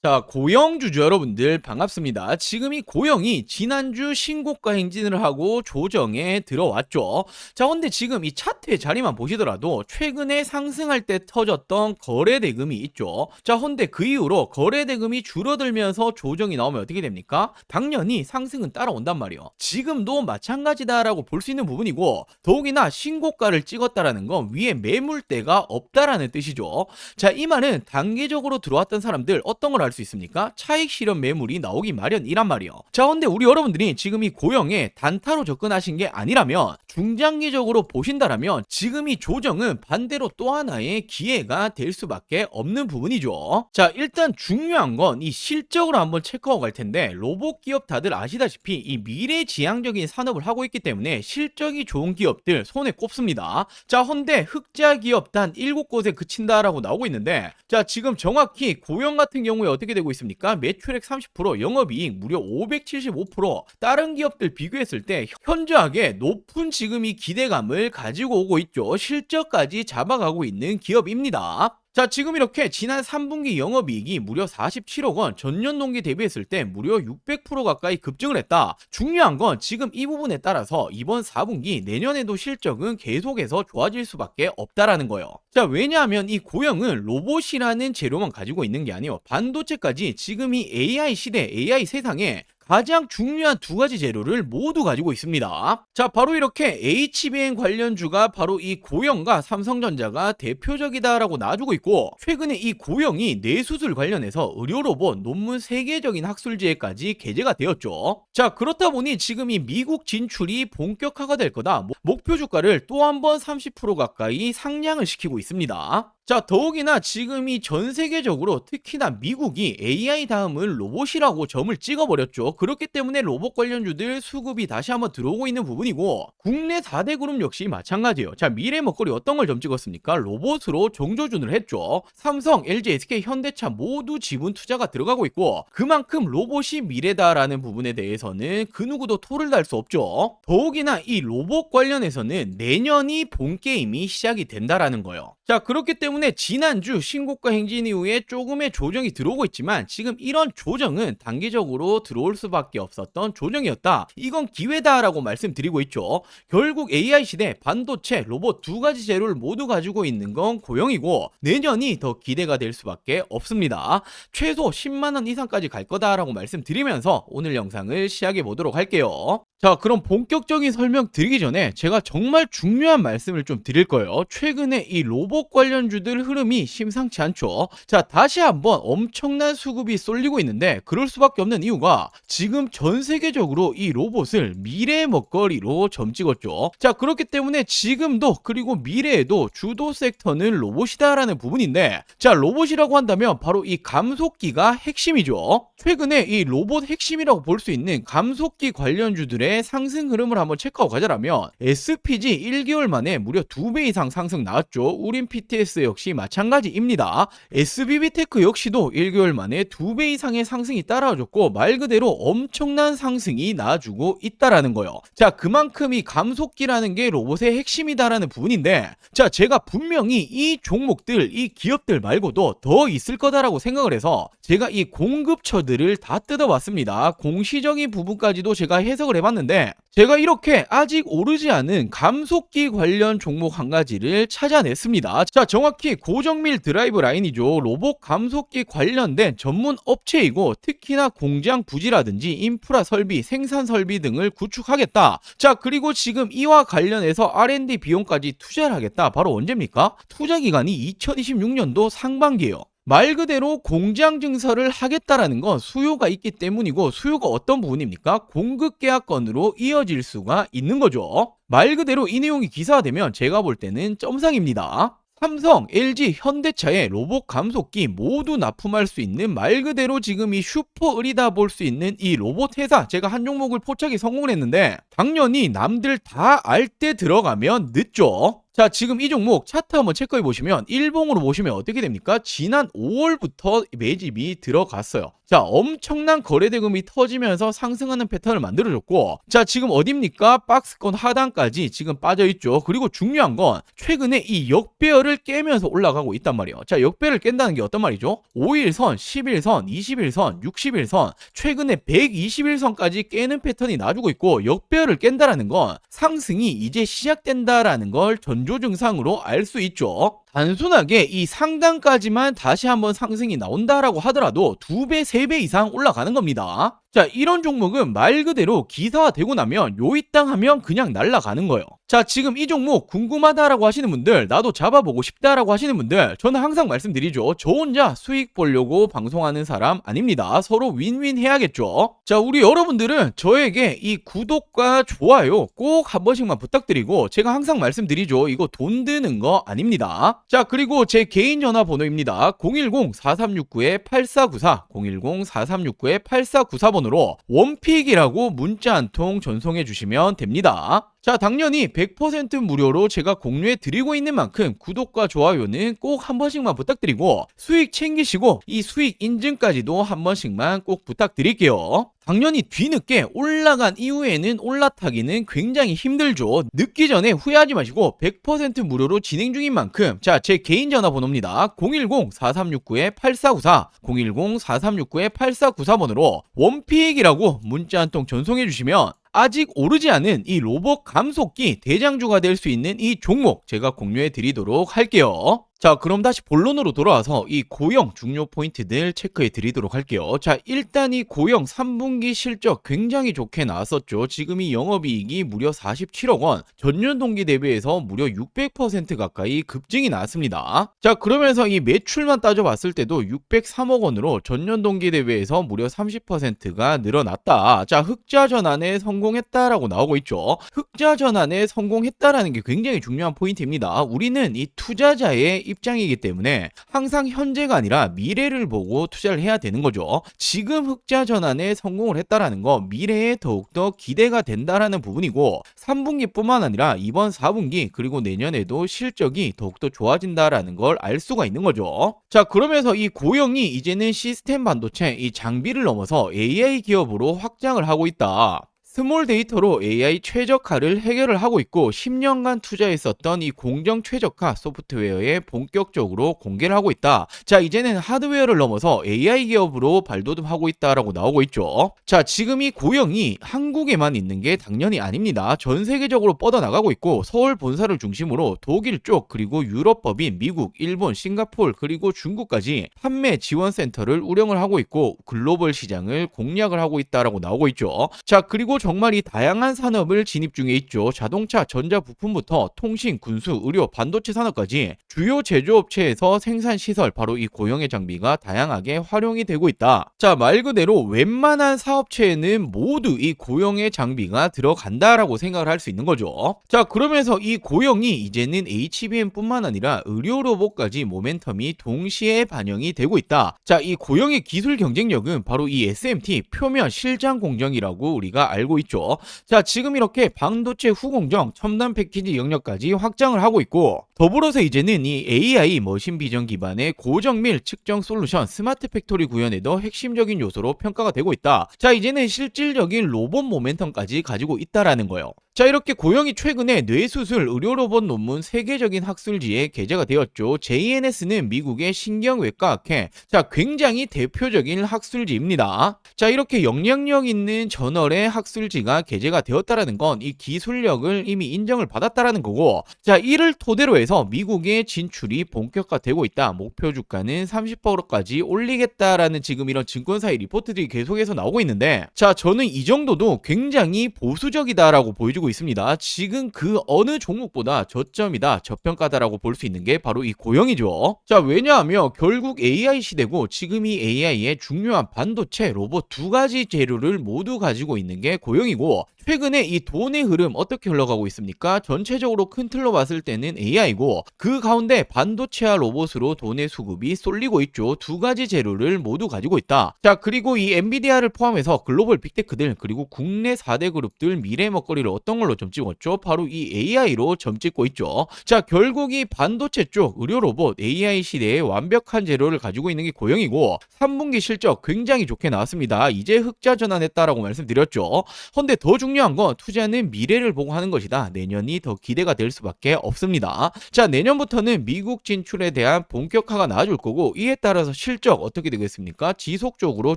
자, 고영주주 여러분들 반갑습니다. 지금 이 고영이 지난주 신고가 행진을 하고 조정에 들어왔죠. 자, 근데 지금 이 차트의 자리만 보시더라도 최근에 상승할 때 터졌던 거래 대금이 있죠. 자, 근데 그 이후로 거래 대금이 줄어들면서 조정이 나오면 어떻게 됩니까? 당연히 상승은 따라온단 말이에요. 지금도 마찬가지다라고 볼 수 있는 부분이고, 더욱이나 신고가를 찍었다라는 건 위에 매물대가 없다라는 뜻이죠. 자, 이 말은 단기적으로 들어왔던 사람들 어떤 걸 알 수 있습니까? 차익 실현 매물이 나오기 마련이란 말이요. 자, 근데 우리 여러분들이 지금 이 고영에 단타로 접근하신 게 아니라면, 중장기적으로 보신다라면 지금 이 조정은 반대로 또 하나의 기회가 될 수밖에 없는 부분이죠. 자, 일단 중요한 건 이 실적으로 한번 체크하고 갈 텐데, 로봇 기업 다들 아시다시피 이 미래지향적인 산업을 하고 있기 때문에 실적이 좋은 기업들 손에 꼽습니다. 자, 헌데 흑자 기업 단 7곳에 그친다라고 나오고 있는데, 자, 지금 정확히 고영 같은 경우에 어떻게 되고 있습니까? 매출액 30%, 영업이익 무려 575%, 다른 기업들 비교했을 때 현저하게 높은 지금 이 기대감을 가지고 오고 있죠. 실적까지 잡아가고 있는 기업입니다. 자, 지금 이렇게 지난 3분기 영업이익이 무려 47억 원, 전년 동기 대비했을 때 무려 600% 가까이 급증을 했다. 중요한 건 지금 이 부분에 따라서 이번 4분기 내년에도 실적은 계속해서 좋아질 수밖에 없다라는 거예요. 자, 왜냐하면 이 고영은 로봇이라는 재료만 가지고 있는 게 아니에요. 반도체까지 지금 이 AI 시대, AI 세상에 가장 중요한 두 가지 재료를 모두 가지고 있습니다. 자, 바로 이렇게 HBM 관련주가 바로 이 고영과 삼성전자가 대표적이다라고 놔주고 있고, 최근에 이 고영이 뇌수술 관련해서 의료로봇 논문 세계적인 학술지에까지 게재가 되었죠. 자, 그렇다 보니 지금 이 미국 진출이 본격화가 될 거다. 목표 주가를 또 한 번 30% 가까이 상향을 시키고 있습니다. 자, 더욱이나 지금 이 전 세계적으로 특히나 미국이 AI 다음은 로봇이라고 점을 찍어버렸죠. 그렇기 때문에 로봇 관련주들 수급이 다시 한번 들어오고 있는 부분이고, 국내 4대 그룹 역시 마찬가지예요. 자, 미래 먹거리 어떤 걸 점 찍었습니까? 로봇으로 정조준을 했죠. 삼성, LG, SK, 현대차 모두 지분 투자가 들어가고 있고, 그만큼 로봇이 미래다라는 부분에 대해서는 그 누구도 토를 달 수 없죠. 더욱이나 이 로봇 관련해서는 내년이 본 게임이 시작이 된다라는 거예요. 자, 그렇기 때문에 지난주 신고가 행진 이후에 조금의 조정이 들어오고 있지만, 지금 이런 조정은 단기적으로 들어올 수밖에 없었던 조정이었다. 이건 기회다라고 말씀드리고 있죠. 결국 AI 시대 반도체, 로봇 두 가지 재료를 모두 가지고 있는 건 고영이고, 내년이 더 기대가 될 수밖에 없습니다. 최소 10만원 이상까지 갈 거다라고 말씀드리면서 오늘 영상을 시작해 보도록 할게요. 자, 그럼 본격적인 설명 드리기 전에 제가 정말 중요한 말씀을 좀 드릴 거예요. 최근에 이 로봇 관련주들 흐름이 심상치 않죠. 자, 다시 한번 엄청난 수급이 쏠리고 있는데, 그럴 수밖에 없는 이유가 지금 전 세계적으로 이 로봇을 미래의 먹거리로 점 찍었죠. 자, 그렇기 때문에 지금도 그리고 미래에도 주도 섹터는 로봇이다라는 부분인데, 자, 로봇이라고 한다면 바로 이 감속기가 핵심이죠. 최근에 이 로봇 핵심이라고 볼 수 있는 감속기 관련주들의 상승 흐름을 한번 체크하고 가자라면, SPG 1개월 만에 무려 2배 이상 상승 나왔죠. 우린 PTS 역시 마찬가지입니다. SBB테크 역시도 1개월 만에 2배 이상의 상승이 따라와줬고, 말 그대로 엄청난 상승이 나와주고 있다라는 거예요. 자, 그만큼 이 감속기라는 게 로봇의 핵심이다라는 부분인데, 자, 제가 분명히 이 종목들, 이 기업들 말고도 더 있을 거다라고 생각을 해서 제가 이 공급처들을 다 뜯어봤습니다. 공시적인 부분까지도 제가 해석을 해봤는데, 제가 이렇게 아직 오르지 않은 감속기 관련 종목 한 가지를 찾아냈습니다. 자, 정확히 고정밀 드라이브 라인이죠. 로봇 감속기 관련된 전문 업체이고, 특히나 공장 부지라든지 인프라 설비, 생산 설비 등을 구축하겠다. 자, 그리고 지금 이와 관련해서 R&D 비용까지 투자를 하겠다. 바로 언제입니까? 투자 기간이 2026년도 상반기예요. 말 그대로 공장 증설을 하겠다라는 건 수요가 있기 때문이고, 수요가 어떤 부분입니까? 공급 계약건으로 이어질 수가 있는 거죠. 말 그대로 이 내용이 기사화되면 제가 볼 때는 점상입니다. 삼성, LG, 현대차의 로봇 감속기 모두 납품할 수 있는 말 그대로 지금 이 슈퍼을이다 볼 수 있는 이 로봇 회사, 제가 한 종목을 포착이 성공을 했는데, 당연히 남들 다 알 때 들어가면 늦죠. 자, 지금 이 종목 차트 한번 체크해 보시면 일봉으로 보시면 어떻게 됩니까? 지난 5월부터 매집이 들어갔어요. 자, 엄청난 거래 대금이 터지면서 상승하는 패턴을 만들어줬고, 자, 지금 어딥니까? 박스권 하단까지 지금 빠져있죠. 그리고 중요한 건 최근에 이 역배열을 깨면서 올라가고 있단 말이에요. 자, 역배를 깬다는 게 어떤 말이죠? 5일선, 10일선, 20일선, 60일선, 최근에 120일선까지 깨는 패턴이 나주고 있고, 역배열을 깬다라는 건 상승이 이제 시작된다라는 걸 전조 증상으로 알 수 있죠. 단순하게 이 상단까지만 다시 한번 상승이 나온다라고 하더라도 2배, 3배 이상 올라가는 겁니다. 자, 이런 종목은 말 그대로 기사화되고 나면 요이땅 하면 그냥 날아가는 거예요. 자, 지금 이 종목 궁금하다라고 하시는 분들, 나도 잡아보고 싶다라고 하시는 분들, 저는 항상 말씀드리죠. 저 혼자 수익 보려고 방송하는 사람 아닙니다. 서로 윈윈 해야겠죠. 자, 우리 여러분들은 저에게 이 구독과 좋아요 꼭 한 번씩만 부탁드리고, 제가 항상 말씀드리죠. 이거 돈 드는 거 아닙니다. 자, 그리고 제 개인 전화번호입니다. 010-4369-8494, 010-4369-8494번으로 원픽이라고 문자 한 통 전송해 주시면 됩니다. 자, 당연히 100% 무료로 제가 공유해 드리고 있는 만큼 구독과 좋아요는 꼭 한 번씩만 부탁드리고, 수익 챙기시고 이 수익 인증까지도 한 번씩만 꼭 부탁드릴게요. 당연히 뒤늦게 올라간 이후에는 올라타기는 굉장히 힘들죠. 늦기 전에 후회하지 마시고 100% 무료로 진행 중인 만큼, 자, 제 개인 전화번호입니다. 010-4369-8494, 010-4369-8494번으로 원픽이라고 문자 한 통 전송해 주시면 아직 오르지 않은 이 로봇 감속기 대장주가 될 수 있는 이 종목 제가 공유해 드리도록 할게요. 자, 그럼 다시 본론으로 돌아와서 이 고영 중요 포인트들 체크해 드리도록 할게요. 자, 일단 이 고영 3분기 실적 굉장히 좋게 나왔었죠. 지금 이 영업이익이 무려 47억 원, 전년 동기 대비해서 무려 600% 가까이 급증이 나왔습니다. 자, 그러면서 이 매출만 따져봤을 때도 603억 원으로 전년 동기 대비해서 무려 30%가 늘어났다. 자, 흑자 전환에 성공했다라고 나오고 있죠. 흑자 전환에 성공했다라는 게 굉장히 중요한 포인트입니다. 우리는 이 투자자의 입장이기 때문에 항상 현재가 아니라 미래를 보고 투자를 해야 되는 거죠. 지금 흑자 전환에 성공을 했다라는 거 미래에 더욱더 기대가 된다라는 부분이고, 3분기뿐만 아니라 이번 4분기 그리고 내년에도 실적이 더욱더 좋아진다라는 걸 알 수가 있는 거죠. 자, 그러면서 이 고영이 이제는 시스템 반도체 이 장비를 넘어서 AI 기업으로 확장을 하고 있다. 스몰 데이터로 AI 최적화를 해결을 하고 있고, 10년간 투자했었던 이 공정 최적화 소프트웨어에 본격적으로 공개를 하고 있다. 자, 이제는 하드웨어를 넘어서 AI 기업으로 발돋움하고 있다라고 나오고 있죠. 자, 지금 이 고영이 한국에만 있는 게 당연히 아닙니다. 전 세계적으로 뻗어나가고 있고, 서울 본사를 중심으로 독일 쪽 그리고 유럽 법인 미국, 일본, 싱가포르 그리고 중국까지 판매 지원 센터를 운영을 하고 있고, 글로벌 시장을 공략을 하고 있다라고 나오고 있죠. 자, 그리고 정말 이 다양한 산업을 진입 중에 있죠. 자동차, 전자부품부터 통신, 군수, 의료, 반도체 산업까지 주요 제조업체에서 생산 시설, 바로 이 고영의 장비가 다양하게 활용이 되고 있다. 자, 말 그대로 웬만한 사업체에는 모두 이 고영의 장비가 들어간다라고 생각을 할 수 있는 거죠. 자, 그러면서 이 고영이 이제는 HBM뿐만 아니라 의료 로봇까지 모멘텀이 동시에 반영이 되고 있다. 자, 이 고영의 기술 경쟁력은 바로 이 SMT 표면 실장 공정이라고 우리가 알고 있죠. 자, 지금 이렇게 반도체 후공정, 첨단 패키지 영역까지 확장을 하고 있고, 더불어서 이제는 이 AI 머신 비전 기반의 고정밀 측정 솔루션 스마트 팩토리 구현에도 핵심적인 요소로 평가가 되고 있다. 자, 이제는 실질적인 로봇 모멘텀까지 가지고 있다라는 거예요. 자, 이렇게 고영이 최근에 뇌수술 의료로봇 논문 세계적인 학술지에 게재가 되었죠. JNS는 미국의 신경외과학회, 자, 굉장히 대표적인 학술지입니다. 자, 이렇게 영향력 있는 저널의 학술지가 게재가 되었다라는 건 이 기술력을 이미 인정을 받았다라는 거고, 자, 이를 토대로 해서 미국의 진출이 본격화되고 있다. 목표 주가는 30%까지 올리겠다라는 지금 이런 증권사의 리포트들이 계속해서 나오고 있는데, 자, 저는 이 정도도 굉장히 보수적이다라고 보여주고 있습니다. 지금 그 어느 종목보다 저점이다, 저평가다라고 볼 수 있는 게 바로 이 고영이죠. 자, 왜냐하면 결국 AI 시대고, 지금 이 AI의 중요한 반도체, 로봇 두 가지 재료를 모두 가지고 있는 게 고영이고, 최근에 이 돈의 흐름 어떻게 흘러가고 있습니까? 전체적으로 큰 틀로 봤을 때는 AI고 그 가운데 반도체와 로봇으로 돈의 수급이 쏠리고 있죠. 두 가지 재료를 모두 가지고 있다. 자, 그리고 이 엔비디아를 포함해서 글로벌 빅테크들 그리고 국내 4대 그룹들 미래 먹거리를 어떤 걸로 점 찍었죠? 바로 이 AI로 점 찍고 있죠. 자, 결국 이 반도체 쪽 의료 로봇 AI 시대에 완벽한 재료를 가지고 있는 게 고영이고 3분기 실적 굉장히 좋게 나왔습니다. 이제 흑자 전환했다라고 말씀드렸죠. 헌데 더 중요한 건 투자는 미래를 보고 하는 것이다. 내년이 더 기대가 될 수밖에 없습니다. 자, 내년부터는 미국 진출에 대한 본격화가 나아질 거고 이에 따라서 실적 어떻게 되겠습니까? 지속적으로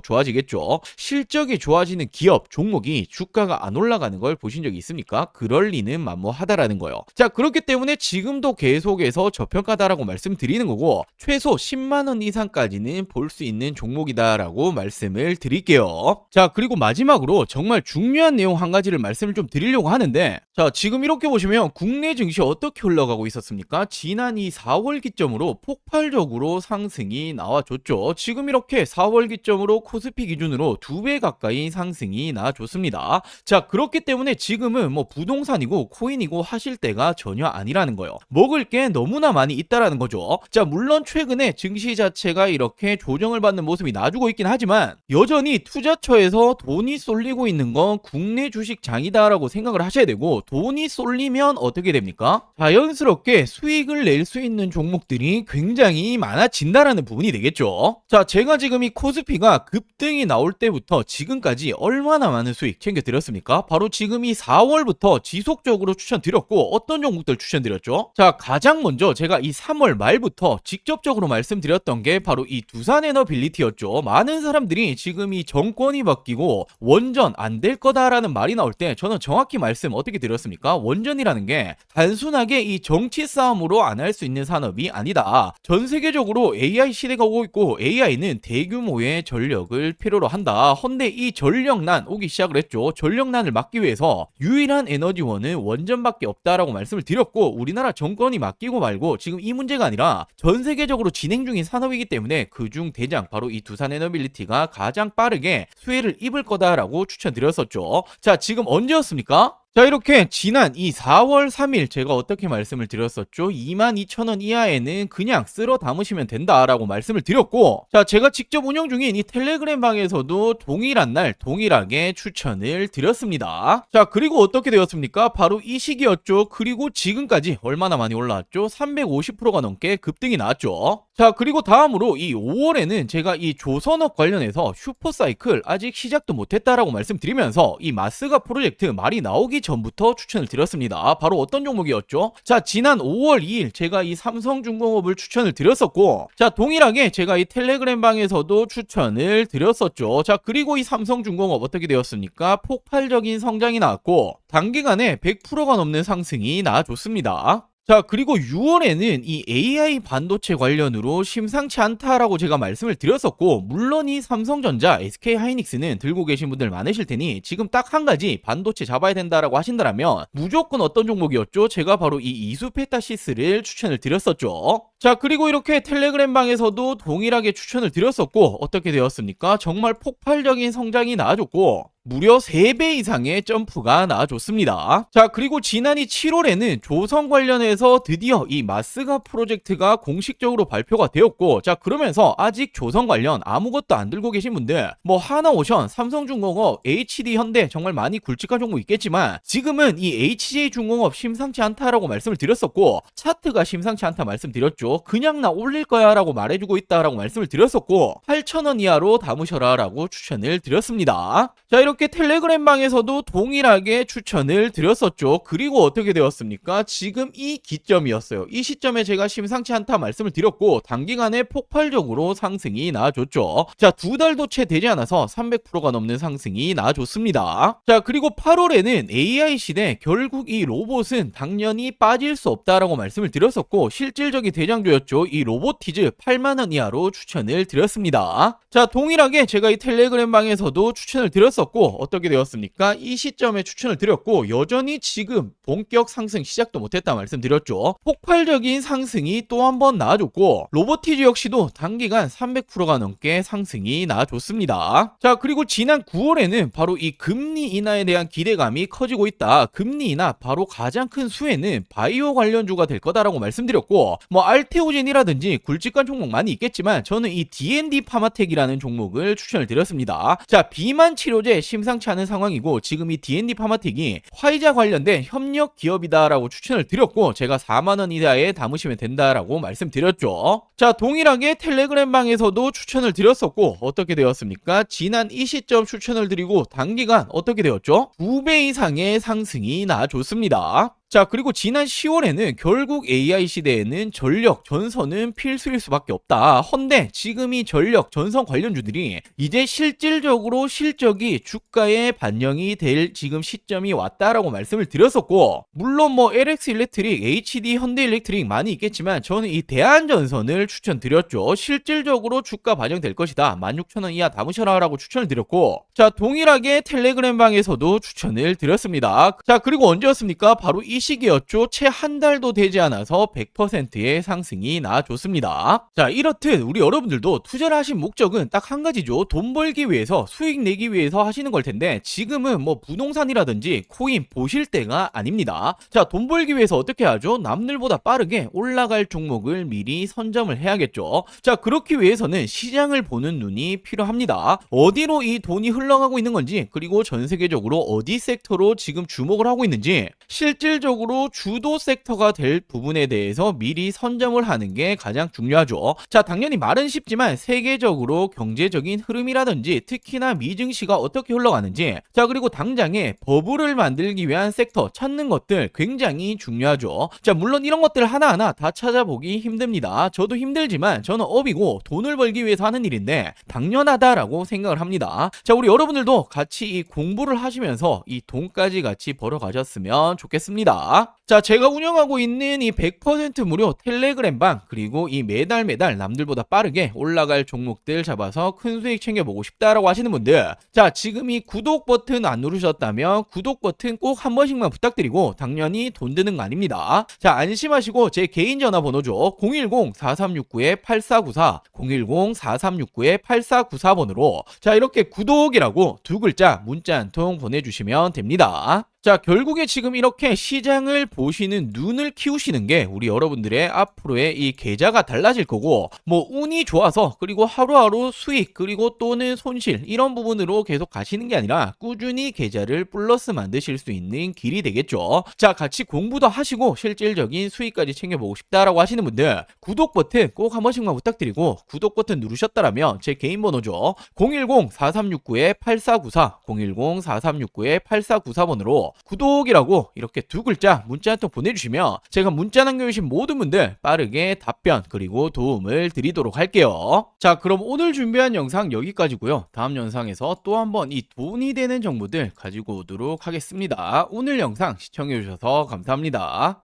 좋아지겠죠. 실적이 좋아지는 기업, 종목이 주가가 안 올라가는 걸 보신 적이 있습니까? 그럴 리는 만무하다라는 거예요. 자, 그렇기 때문에 지금도 계속해서 저평가다라고 말씀드리는 거고 최소 10만 원 이상까지는 볼 수 있는 종목이다라고 말씀을 드릴게요. 자, 그리고 마지막으로 정말 중요한 내용 한 가지를 말씀을 좀 드리려고 하는데 자, 지금 이렇게 보시면 국내 증시 어떻게 흘러가고 있었습니까? 지난 이 4월 기점으로 폭발적으로 상승이 나와줬죠. 지금 이렇게 4월 기점으로 코스피 기준으로 2배 가까이 상승이 나와줬습니다. 자, 그렇기 때문에 지금은 뭐 부동산이고 코인이고 하실 때가 전혀 아니라는 거예요. 먹을 게 너무나 많이 있다라는 거죠. 자, 물론 최근에 증시 자체가 이렇게 조정을 받는 모습이 나와주고 있긴 하지만 여전히 투자처에서 돈이 쏠리고 있는 건 국내 주식장이다라고 생각을 하셔야 되고 돈이 쏠리면 어떻게 됩니까? 자연스럽게 수익을 낼 수 있는 종목들이 굉장히 많아진다라는 부분이 되겠죠. 자, 제가 지금 이 코스피가 급등이 나올 때부터 지금까지 얼마나 많은 수익 챙겨드렸습니까? 바로 지금 이 4월부터 지속적으로 추천드렸고 어떤 종목들 추천드렸죠? 자, 가장 먼저 제가 이 3월 말부터 직접적으로 말씀드렸던 게 바로 이 두산에너빌리티였죠. 많은 사람들이 지금 이 정권이 바뀌고 원전 안 될 거다라는 말이 나올 때 저는 정확히 말씀 어떻게 드렸습니까? 원전이라는 게 단순하게 이 정치 싸움으로 안 할 수 있는 산업이 아니다. 전 세계적으로 AI 시대가 오고 있고 AI는 대규모의 전력을 필요로 한다. 헌데 이 전력난 오기 시작을 했죠. 전력난을 막기 위해서 유일한 에너지원은 원전밖에 없다라고 말씀을 드렸고 우리나라 정권이 맡기고 말고 지금 이 문제가 아니라 전 세계적으로 진행 중인 산업이기 때문에 그중 대장 바로 이 두산에너빌리티가 가장 빠르게 수혜를 입을 거다라고 추천드렸었죠. 자, 지금 언제였습니까? 자, 이렇게 지난 이 4월 3일 제가 어떻게 말씀을 드렸었죠? 22,000원 이하에는 그냥 쓸어 담으시면 된다라고 말씀을 드렸고 자, 제가 직접 운영 중인 이 텔레그램 방에서도 동일한 날 동일하게 추천을 드렸습니다. 자, 그리고 어떻게 되었습니까? 바로 이 시기였죠. 그리고 지금까지 얼마나 많이 올라왔죠? 350%가 넘게 급등이 나왔죠. 자, 그리고 다음으로 이 5월에는 제가 이 조선업 관련해서 슈퍼사이클 아직 시작도 못했다라고 말씀드리면서 이 마스가 프로젝트 말이 나오기 전부터 추천을 드렸습니다. 바로 어떤 종목이었죠? 자, 지난 5월 2일 제가 이 삼성중공업을 추천을 드렸었고 자, 동일하게 제가 이 텔레그램 방에서도 추천을 드렸었죠. 자, 그리고 이 삼성중공업 어떻게 되었습니까? 폭발적인 성장이 나왔고 단기간에 100%가 넘는 상승이 나와줬습니다. 자, 그리고 6월에는 이 AI 반도체 관련으로 심상치 않다라고 제가 말씀을 드렸었고 물론 이 삼성전자, SK하이닉스는 들고 계신 분들 많으실 테니 지금 딱 한 가지 반도체 잡아야 된다라고 하신다면 무조건 어떤 종목이었죠? 제가 바로 이 이수페타시스를 추천을 드렸었죠. 자, 그리고 이렇게 텔레그램 방에서도 동일하게 추천을 드렸었고 어떻게 되었습니까? 정말 폭발적인 성장이 나와줬고 무려 3배 이상의 점프가 나와줬습니다. 자, 그리고 지난 이 7월에는 조선 관련해서 드디어 이 마스가 프로젝트가 공식적으로 발표가 되었고 자, 그러면서 아직 조선 관련 아무것도 안 들고 계신 분들 뭐 하나오션, 삼성중공업, HD현대 정말 많이 굵직한 종목 있겠지만 지금은 이 HJ중공업 심상치 않다라고 말씀을 드렸었고 차트가 심상치 않다 말씀드렸죠. 그냥 나 올릴 거야 라고 말해주고 있다라고 말씀을 드렸었고 8,000원 이하로 담으셔라 라고 추천을 드렸습니다. 자, 이렇게 텔레그램 방에서도 동일하게 추천을 드렸었죠. 그리고 어떻게 되었습니까? 지금 이 기점이었어요. 이 시점에 제가 심상치 않다 말씀을 드렸고 단기간에 폭발적으로 상승이 나와줬죠. 자, 2달도 채 되지 않아서 300%가 넘는 상승이 나와줬습니다. 자, 그리고 8월에는 AI 시대 결국 이 로봇은 당연히 빠질 수 없다라고 말씀을 드렸었고 실질적인 대장주였죠. 이 로보티즈 8만원 이하로 추천을 드렸습니다. 자, 동일하게 제가 이 텔레그램 방에서도 추천을 드렸었고 들었고 어떻게 되었습니까? 이 시점에 추천을 드렸고 여전히 지금 본격 상승 시작도 못했다 말씀드렸죠. 폭발적인 상승이 또 한 번 나와줬고 로보티즈 역시도 단기간 300%가 넘게 상승이 나와줬습니다. 자, 그리고 지난 9월에는 바로 이 금리 인하에 대한 기대감이 커지고 있다. 금리 인하 바로 가장 큰 수혜는 바이오 관련주가 될 거다라고 말씀드렸고 뭐 알테오젠이라든지 굵직한 종목 많이 있겠지만 저는 이 D&D 파마텍이라는 종목을 추천을 드렸습니다. 자, 비만 치료제 심상치 않은 상황이고 지금 이 D&D 파마텍이 화이자 관련된 협력 기업이다라고 추천을 드렸고 제가 4만원 이하에 담으시면 된다라고 말씀드렸죠. 자, 동일하게 텔레그램 방에서도 추천을 드렸었고 어떻게 되었습니까? 지난 이 시점 추천을 드리고 단기간 어떻게 되었죠? 2배 이상의 상승이 나와줬습니다. 자, 그리고 지난 10월에는 결국 AI 시대에는 전력, 전선은 필수일 수밖에 없다. 헌데 지금 이 전력, 전선 관련주들이 이제 실질적으로 실적이 주가에 반영이 될 지금 시점이 왔다라고 말씀을 드렸었고 물론 뭐 LX 일렉트릭, HD 현대 일렉트릭 많이 있겠지만 저는 이 대한전선을 추천드렸죠. 실질적으로 주가 반영될 것이다. 16,000원 이하 담으셔라 라고 추천을 드렸고 자, 동일하게 텔레그램 방에서도 추천을 드렸습니다. 자, 그리고 언제였습니까? 바로 이 시기였죠. 채 한 달도 되지 않아서 100%의 상승이 나와줬습니다. 자, 이렇듯 우리 여러분들도 투자를 하신 목적은 딱 한 가지죠. 돈 벌기 위해서, 수익 내기 위해서 하시는 걸 텐데 지금은 뭐 부동산이라든지 코인 보실 때가 아닙니다. 자, 돈 벌기 위해서 어떻게 하죠? 남들보다 빠르게 올라갈 종목을 미리 선점을 해야겠죠. 자, 그렇기 위해서는 시장을 보는 눈이 필요합니다. 어디로 이 돈이 흘러가고 있는 건지 그리고 전 세계적으로 어디 섹터로 지금 주목을 하고 있는지 실질적으로 주도 섹터가 될 부분에 대해서 미리 선점을 하는 게 가장 중요하죠. 자, 당연히 말은 쉽지만 세계적으로 경제적인 흐름이라든지 특히나 미증시가 어떻게 흘러가는지 자, 그리고 당장에 버블을 만들기 위한 섹터 찾는 것들 굉장히 중요하죠. 자, 물론 이런 것들 하나하나 다 찾아보기 힘듭니다. 저도 힘들지만 저는 업이고 돈을 벌기 위해서 하는 일인데 당연하다라고 생각을 합니다. 자, 우리 여러분들도 같이 이 공부를 하시면서 이 돈까지 같이 벌어가셨으면 좋겠습니다. 자, 제가 운영하고 있는 이 100% 무료 텔레그램 방 그리고 이 매달 남들보다 빠르게 올라갈 종목들 잡아서 큰 수익 챙겨보고 싶다라고 하시는 분들 자, 지금 이 구독 버튼 안 누르셨다면 구독 버튼 꼭 한 번씩만 부탁드리고 당연히 돈 드는 거 아닙니다. 자, 안심하시고 제 개인 전화번호죠. 010-4369-8494 010-4369-8494번으로 자, 이렇게 구독이라고 두 글자 문자 한 통 보내주시면 됩니다. 자, 결국에 지금 이렇게 시장을 보시는 눈을 키우시는 게 우리 여러분들의 앞으로의 이 계좌가 달라질 거고 뭐 운이 좋아서 그리고 하루하루 수익 그리고 또는 손실 이런 부분으로 계속 가시는 게 아니라 꾸준히 계좌를 플러스 만드실 수 있는 길이 되겠죠. 자, 같이 공부도 하시고 실질적인 수익까지 챙겨보고 싶다라고 하시는 분들 구독 버튼 꼭 한 번씩만 부탁드리고 구독 버튼 누르셨다라면 제 개인 번호죠. 010-4369-8494 010-4369-8494번으로 구독이라고 이렇게 두 글자 문자 한 통 보내주시면 제가 문자 남겨주신 모든 분들 빠르게 답변 그리고 도움을 드리도록 할게요. 자, 그럼 오늘 준비한 영상 여기까지고요. 다음 영상에서 또 한번 이 돈이 되는 정보들 가지고 오도록 하겠습니다. 오늘 영상 시청해주셔서 감사합니다.